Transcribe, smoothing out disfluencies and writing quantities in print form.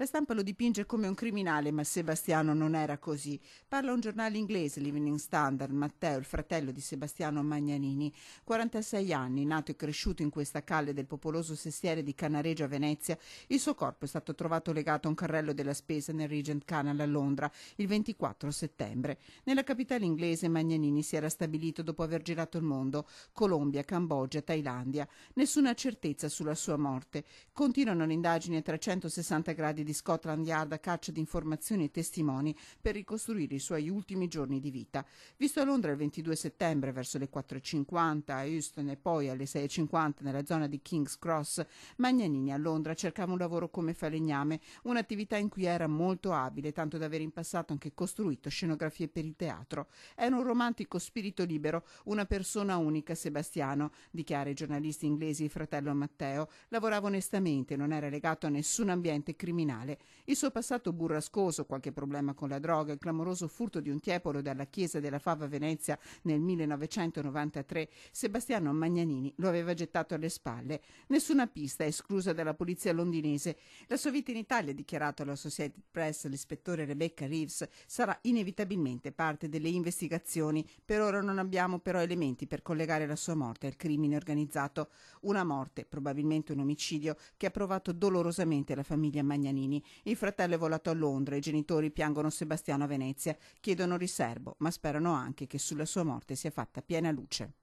La stampa lo dipinge come un criminale, ma Sebastiano non era così. Parla un giornale inglese, l'Evening Standard. Matteo, il fratello di Sebastiano Magnanini, 46 anni, nato e cresciuto in questa calle del popoloso sestiere di Cannaregio a Venezia, il suo corpo è stato trovato legato a un carrello della spesa nel Regent Canal a Londra il 24 settembre. Nella capitale inglese Magnanini si era stabilito dopo aver girato il mondo, Colombia, Cambogia, Thailandia. Nessuna certezza sulla sua morte. Continuano le indagini a 360 gradi di Scotland Yard a caccia di informazioni e testimoni per ricostruire i suoi ultimi giorni di vita. Visto a Londra il 22 settembre verso le 4:50, a Euston e poi alle 6:50 nella zona di King's Cross, Magnanini a Londra cercava un lavoro come falegname, un'attività in cui era molto abile, tanto da avere in passato anche costruito scenografie per il teatro. Era un romantico spirito libero, una persona unica, Sebastiano, dichiara ai giornalisti inglesi il fratello Matteo. Lavorava onestamente, non era legato a nessun ambiente criminale. Il suo passato burrascoso, qualche problema con la droga, il clamoroso furto di un tiepolo dalla chiesa della Fava a Venezia nel 1993, Sebastiano Magnanini lo aveva gettato alle spalle. Nessuna pista esclusa dalla polizia londinese. La sua vita in Italia, dichiarato alla Associated Press l'ispettore Rebecca Reeves, sarà inevitabilmente parte delle investigazioni. Per ora non abbiamo però elementi per collegare la sua morte al crimine organizzato. Una morte, probabilmente un omicidio, che ha provato dolorosamente la famiglia Magnanini. Il fratello è volato a Londra, i genitori piangono Sebastiano a Venezia, chiedono riserbo, ma sperano anche che sulla sua morte sia fatta piena luce.